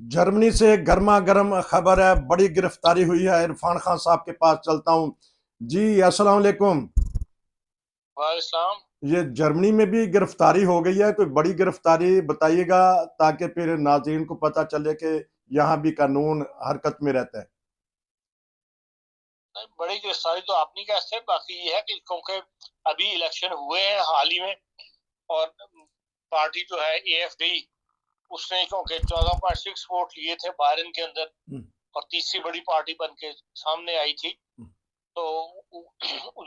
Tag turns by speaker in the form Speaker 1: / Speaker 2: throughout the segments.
Speaker 1: Germany से गर्मा गर्म खबर है, बड़ी गिरफ्तारी हुई है। इरफान खान साहब के पास चलता हूँ। जी अस्सलाम वालेकुम।
Speaker 2: वालेकुम।
Speaker 1: ये जर्मनी में भी गिरफ्तारी हो गई है, कोई बड़ी गिरफ्तारी बताइएगा ताकि फिर नाज़रीन को पता चले कि यहाँ भी कानून हरकत में रहता है।
Speaker 2: बड़ी गिरफ्तारी तो आप नहीं कह सकते, बाकी ये है कि क्योंकि अभी इलेक्शन हुए हैं हाल ही में, और पार्टी जो है एएफडी, उसने क्योंकि 14.6 वोट लिए थे बायरन के अंदर,
Speaker 1: हम्म।
Speaker 2: और तीसरी बड़ी पार्टी बन के सामने आई थी। तो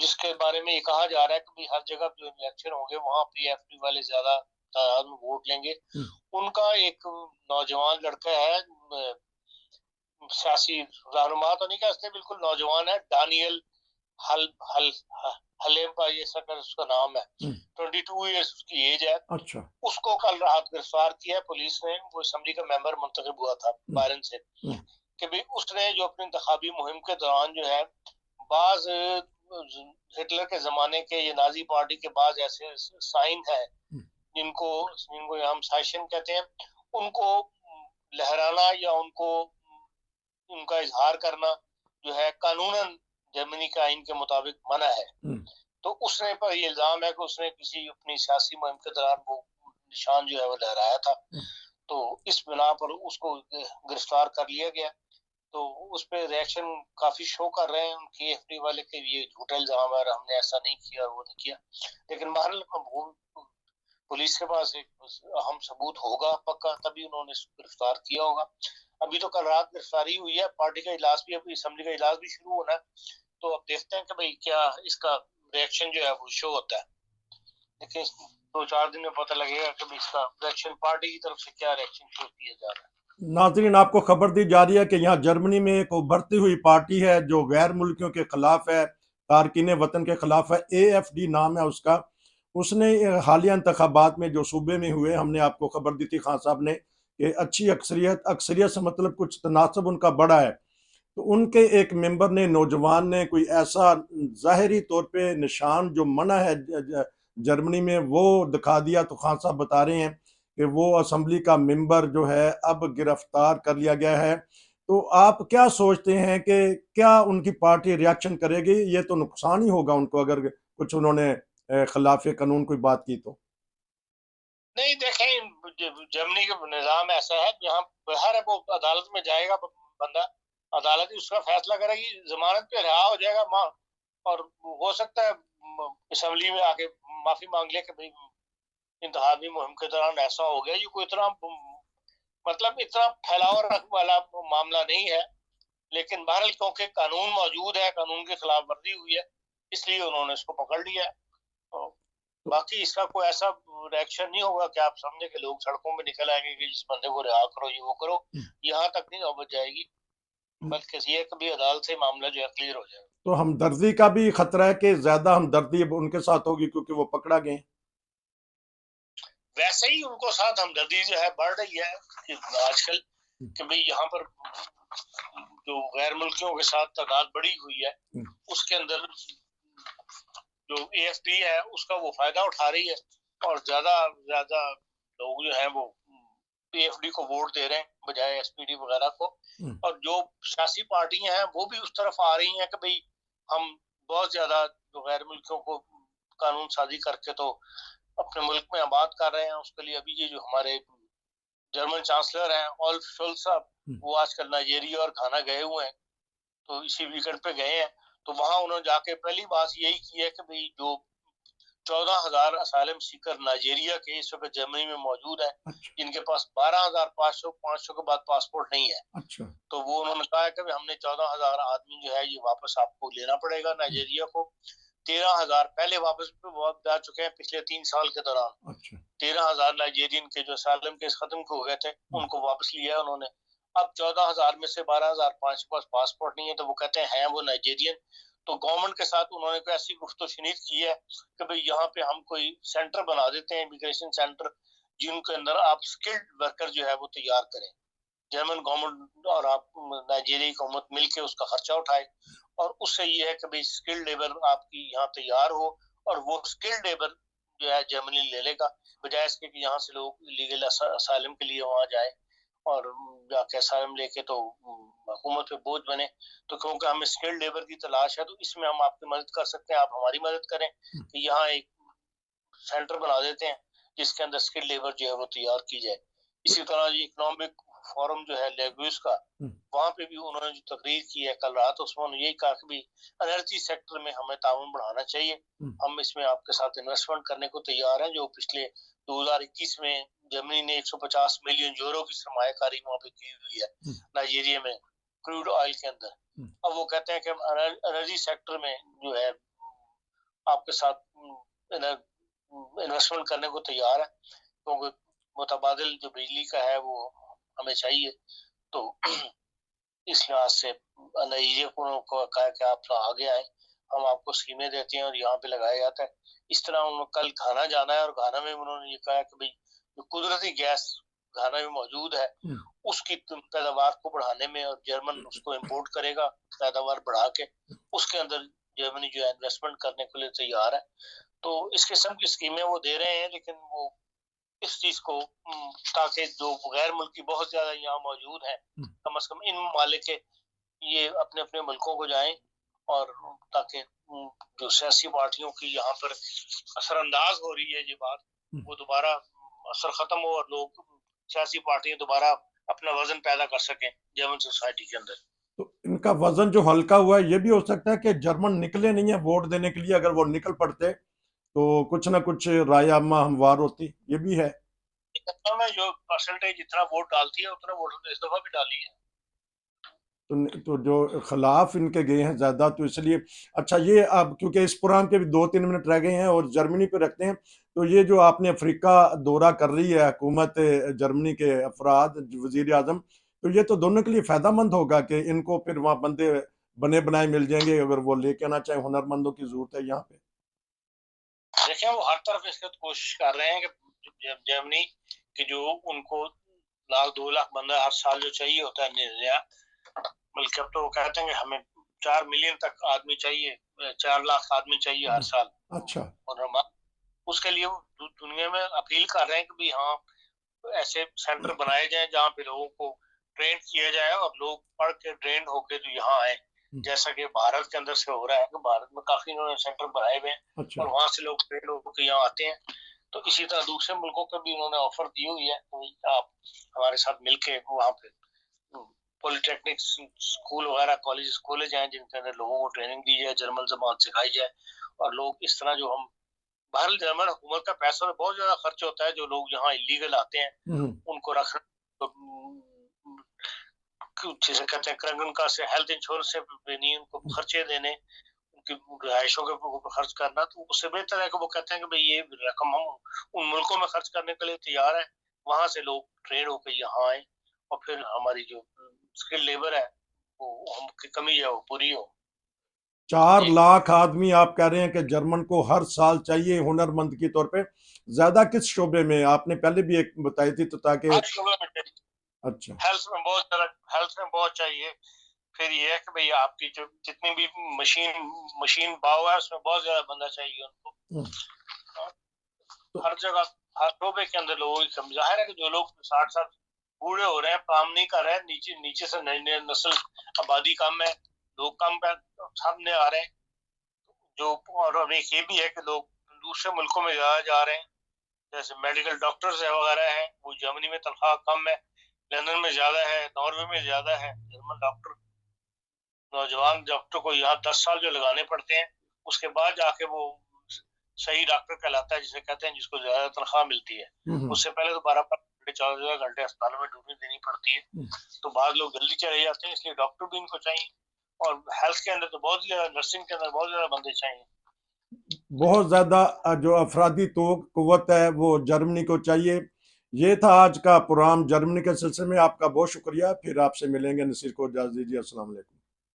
Speaker 2: जिसके बारे में ये कहा जा रहा है कि भाई हर जगह जो इलेक्शन होंगे वहां पे एएफडी वाले ज्यादा तादाद में वोट लेंगे।
Speaker 1: हम्म।
Speaker 2: उनका एक नौजवान लड़का है, सियासी रहनुमा तो नहीं कह सकते, बिल्कुल नौजवान है, डानियल हल हल हलेम्बा, ये सब उसका नाम है। 22 ईयर्स उसकी एज है।
Speaker 1: अच्छा।
Speaker 2: उसको कल रात गिरफ्तार किया है पुलिस ने। वो असम्बली का मेंबर मुंतखब हुआ था बायरन से, कि भाई उसने जो अपनी इंतखाबी मुहिम के दौरान जो है बाज हिटलर के जमाने के, ये नाजी पार्टी के बाद ऐसे साइन है जिनको जिनको हम साइशन कहते हैं, उनको लहराना या उनको उनका इजहार करना जो है कानूनन जर्मनी के आइन के मुताबिक मना है। तो उसने पर ये इल्जाम है कि उसने किसी अपनी सियासी मुहिम के दौरान वो निशान जो है वो लहराया था। तो इस बिना पर उसको गिरफ्तार कर लिया गया। तो उस पर रिएक्शन काफी शो कर रहे हैं उनकी एफडी वाले के, ये झूठा इल्जाम है और हमने ऐसा नहीं किया और वो नहीं किया। लेकिन बहरहाल पुलिस के पास एक अहम सबूत होगा पक्का, तभी उन्होंने इसको गिरफ्तार किया होगा। अभी तो कल रात गिरफ्तारी हुई है, पार्टी का इजलास भी, अभी असेंबली का इजलास भी शुरू होना है। तो अब देखते हैं कि भाई क्या इसका रिएक्शन जो है वो शो होता है। लेकिन 2-4 दिन में पता लगेगा कि भाई इसका रिएक्शन पार्टी की तरफ से क्या रिएक्शन शो किया जा रहा है।
Speaker 1: नाजरीन, आपको खबर दी जा रही है कि यहाँ जर्मनी में एक उभरती हुई पार्टी है जो गैर मुल्कियों के खिलाफ है, तारकीन वतन के खिलाफ है। AFD नाम है उसका। उसने हालिया इंतखाबात में जो सूबे में हुए, हमने आपको खबर दी थी खान साहब ने कि अच्छी अक्सरियत अक्सरियत से मतलब कुछ तनासब उनका बड़ा है। तो उनके एक मेंबर ने, नौजवान ने, कोई ऐसा ज़ाहिरी तौर पे निशान जो मना है जर्मनी में, वो दिखा दिया। तो खान साहब बता रहे हैं कि वो असेंबली का मेंबर जो है अब गिरफ्तार कर लिया गया है। तो आप क्या सोचते हैं कि क्या उनकी पार्टी रिएक्शन करेगी? ये तो नुकसान ही होगा उनको अगर कुछ उन्होंने खिलाफ कानून कोई बात की तो।
Speaker 2: नहीं, देखें, जर्मनी का निजाम ऐसा है, यहाँ बाहर है वो अदालत में जाएगा बंदा, अदालत ही उसका फैसला करेगी, जमानत पे रिहा हो जाएगा माँ। और हो सकता है असेंबली में आके माफी मांग ले कि भाई इंतखाबी मुहिम के दौरान ऐसा हो गया। ये कोई इतना मतलब इतना फैलाव वाला मामला नहीं है। लेकिन बहरहाल क्योंकि कानून मौजूद है, कानून की खिलाफ वर्जी हुई है, इसलिए उन्होंने इसको पकड़ लिया है। तो बाकी इसका कोई ऐसा रिएक्शन नहीं होगा कि आप समझे कि लोग सड़कों में निकल आएंगे कि जिस बंदे को रिहा करो, ये वो करो। यहाँ तक नहीं नौबत जाएगी, बल्कि ये कभी अदालत से मामला जो है क्लियर हो जाएगा।
Speaker 1: तो हमदर्दी का भी खतरा है कि ज्यादा हमदर्दी अब उनके साथ होगी क्योंकि वो पकड़ा गए।
Speaker 2: वैसे ही उनको साथ हमदर्दी जो है बढ़ रही है कि आजकल, कि भाई यहाँ पर जो गैर मुल्कियों के साथ तादाद बढ़ी हुई है, उसके अंदर जो एएफडी है उसका वो फायदा उठा रही है, और ज्यादा ज्यादा लोग जो है वो एएफडी को वोट दे रहे हैं बजाय एसपीडी वगैरह को। और जो सियासी पार्टियां हैं वो भी उस तरफ आ रही हैं कि भाई हम बहुत ज्यादा जो गैर मुल्कियों को कानून साजी करके तो अपने मुल्क में आबाद कर रहे हैं। उसके लिए अभी ये जो हमारे जर्मन चांसलर हैं ओल्फ शोल्ज साहब, वो आजकल नाइजीरिया और घाना गए हुए हैं। तो इसी वीकेंड पे गए हैं। तो वहां उन्होंने जाके पहली बात यही की है कि भाई जो 14,000 असाइलम सीकर नाइजीरिया के इस वक्त जर्मनी में मौजूद है, जिनके पास 12,500 के बाद पासपोर्ट नहीं है।
Speaker 1: अच्छा।
Speaker 2: तो वो उन्होंने कहा है कि हमने 14,000 आदमी जो है ये वापस आपको लेना पड़ेगा नाइजीरिया को। 13,000 पहले वापस जा चुके हैं पिछले 3 साल के दौरान।
Speaker 1: अच्छा।
Speaker 2: 13,000 नाइजीरियन के जो असाइलम केस खत्म हो गए थे उनको वापस लिया है उन्होंने। अब 14,000 में से 12,500 के पास पासपोर्ट नहीं है, तो वो कहते हैं वो नाइजीरियन। तो गवर्नमेंट के साथ उन्होंने कोई ऐसी गुफ्तगू की है कि भाई यहाँ पे हम कोई सेंटर बना देते हैं, इमिग्रेशन सेंटर, जिनके अंदर आप स्किल्ड वर्कर जो है वो तैयार करें। जर्मन गवर्नमेंट और आप नाइजीरिया की हुकूमत मिलकर उसका खर्चा उठाए, और उससे ये है कि भाई स्किल्ड लेबर आपकी यहाँ तैयार हो, और वो स्किल्ड लेबर जो है जर्मनी ले लेगा, बजाय इसके कि यहाँ से लोग लीगल असाइलम के लिए वहां जाए। और जाके असाइलम लेके तो हुकूमत पे बोझ बने। तो क्योंकि हमें स्किल्ड लेबर की तलाश है, तो इसमें हम आपकी मदद कर सकते हैं, आप हमारी मदद करें कि यहाँ एक सेंटर बना देते हैं जिसके अंदर स्किल्ड लेबर जो है वो तैयार की जाए। इसी तरह ये इकोनॉमिक फोरम जो है लेगूस का, वहां पे भी उन्होंने जो तकरीर की है कल रात, उसमें उन्होंने यही कहा कि भी एनर्जी सेक्टर में हमें ताउन बढ़ाना चाहिए, हम इसमें आपके साथ इन्वेस्टमेंट करने को तैयार हैं। जो पिछले 2021 में जर्मनी ने 150 मिलियन यूरो की सरमायाकारी वहां पे की हुई है नाइजीरिया में क्रूड ऑयल के अंदर। अब वो कहते हैं कि हम एनर्जी सेक्टर में जो है आपके साथ इन्वेस्टमेंट करने को तैयार है, क्योंकि मुतबादिल जो बिजली का है वो हमें चाहिए। तो इस लिहाज से नाइजीरिया को कहा कि आप आगे आए, हम आपको स्कीमें देते हैं और यहाँ पे लगाया जाता है। इस तरह उन्होंने कल घाना जाना है और घाना में उन्होंने ये कहा कि भाई जो कुदरती गैस घाना में मौजूद है उसकी पैदावार को बढ़ाने में, और जर्मन उसको इम्पोर्ट करेगा पैदावार बढ़ा के, उसके अंदर जर्मनी जो है इन्वेस्टमेंट करने के लिए तैयार है। तो इस किस्म की स्कीमें वो दे रहे हैं, लेकिन वो इस चीज को ताकि जो गैर मुल्की बहुत ज्यादा यहाँ मौजूद है, कम से कम इन ममालिक के ये अपने अपने मुल्कों को जाएं, और ताकि जो सियासी पार्टियों की यहाँ पर असरअंदाज हो रही है ये बात, वो दोबारा असर खत्म हो और लोग सियासी पार्टियां दोबारा अपना वजन पैदा कर सकें जर्मन सोसाइटी के अंदर।
Speaker 1: तो इनका वजन जो हल्का हुआ है, ये भी हो सकता है कि जर्मन निकले नहीं है वोट देने के लिए, अगर वो निकल पड़ते तो कुछ ना कुछ राय आमा हमवार होती, ये भी है।
Speaker 2: में जो परसेंटेज जितना वोट डालती है उतना वोट तो इस दफा भी डाली है।
Speaker 1: तो जो खिलाफ इनके गए हैं ज्यादा, तो इसलिए अच्छा ये अब क्योंकि इस प्रोग्राम के भी 2-3 मिनट रह गए हैं और जर्मनी पे रखते हैं, तो ये जो आपने अफ्रीका दौरा कर रही है हुकूमत जर्मनी के अफराद वजीर आजम, तो ये तो दोनों के लिए फायदेमंद होगा कि इनको फिर वहाँ बंदे बने बनाए मिल जाएंगे, अगर वो लेके आना चाहे, हुनरमंदों की जरूरत है यहाँ पे।
Speaker 2: देखिए वो हर तरफ इसकी कोशिश कर रहे हैं कि जर्मनी कि जो उनको 1-2 लाख बंदा हर साल जो चाहिए होता है नया, बल्कि अब तो वो कहते हैं कि हमें 4 मिलियन तक आदमी चाहिए, 4 लाख आदमी चाहिए हर साल।
Speaker 1: अच्छा।
Speaker 2: और हम उसके लिए दुनिया में अपील कर रहे हैं कि भी हाँ ऐसे सेंटर बनाए जाए जहाँ पे लोगों को ट्रेन किया जाए और लोग पढ़ के ट्रेन होके जो यहाँ आए, जैसा कि भारत के अंदर से हो रहा है कि भारत में काफी इन्होंने सेंटर बनाए हुए हैं। अच्छा। और वहां से लोग ट्रेन होकर यहाँ आते हैं। तो इसी तरह दूसरे मुल्कों को भी उन्होंने ऑफर दी हुई है, तो आप हमारे साथ मिलके वहाँ पे पॉलिटेक्निक स्कूल वगैरह कॉलेज खोले जाएं जिनके अंदर लोगों को ट्रेनिंग दी जाए, जर्मन ज़बान सिखाई जाए, और लोग इस तरह जो हम बाहर जर्मन हुकूमत का पैसा में बहुत ज्यादा खर्च होता है, जो लोग यहाँ इलीगल आते हैं उनको रख जैसे कहते हैं करंगन का से हेल्थ इंश्योरेंस से नहीं, उनको खर्चे देने, उनकी रिहाइशों के ऊपर खर्च करना, तो उससे बेहतर है कि वो कहते हैं कि भाई ये रकम हम उन मुल्कों में खर्च करने के लिए तैयार है, वहां से लोग ट्रेड होकर यहाँ आए और फिर हमारी जो स्किल लेबर है वो हमकी कमी है वो पूरी हो।
Speaker 1: 4 लाख आदमी आप कह रहे हैं कि जर्मन को हर साल चाहिए हुनरमंद के तौर पे, ज्यादा किस शोबे में? आपने पहले भी एक बताई थी, तो ताकि
Speaker 2: अच्छा हेल्थ में बहुत चाहिए। फिर ये है कि भाई आपकी जो जितनी भी मशीन बाव है उसमें बहुत ज्यादा बंदा चाहिए उनको। तो हर जगह हर शोबे के अंदर लोगों की कमी। जाहिर है कि जो लोग 60 साल बूढ़े हो रहे हैं, काम नहीं कर रहे हैं, नीचे से नई नई नस्ल आबादी कम है, लोग कम सामने आ रहे हैं जो, और अब एक ये भी है कि लोग दूसरे मुल्कों में ज्यादा जा रहे हैं, जैसे मेडिकल डॉक्टर्स है वगैरह है, वो जर्मनी में तनख्वाह कम है, लंदन में ज्यादा है, नॉर्वे में ज्यादा है। जर्मन डॉक्टर नौजवान डॉक्टर को यहाँ 10 साल जो लगाने पड़ते हैं, उसके बाद जाके वो सही डॉक्टर कहलाता है, जिसे कहते हैं जिसको ज्यादा तनख्वाह मिलती है। उससे पहले तो 12-14 घंटे अस्पताल में ड्यूटी देनी पड़ती है, तो बाद लोग जल्दी चले जाते हैं, इसलिए डॉक्टर भी इनको चाहिए। और हेल्थ के अंदर तो बहुत ज्यादा, नर्सिंग के अंदर बहुत ज्यादा बंदे चाहिए,
Speaker 1: बहुत ज्यादा जो अफरादी तो कुव्वत है वो जर्मनी को चाहिए। ये था आज का प्रोग्राम जर्मनी के सिलसिले में। आपका बहुत शुक्रिया, फिर आपसे मिलेंगे। नसीर को इजाज़त दीजिए। अस्सलाम वालेकुम।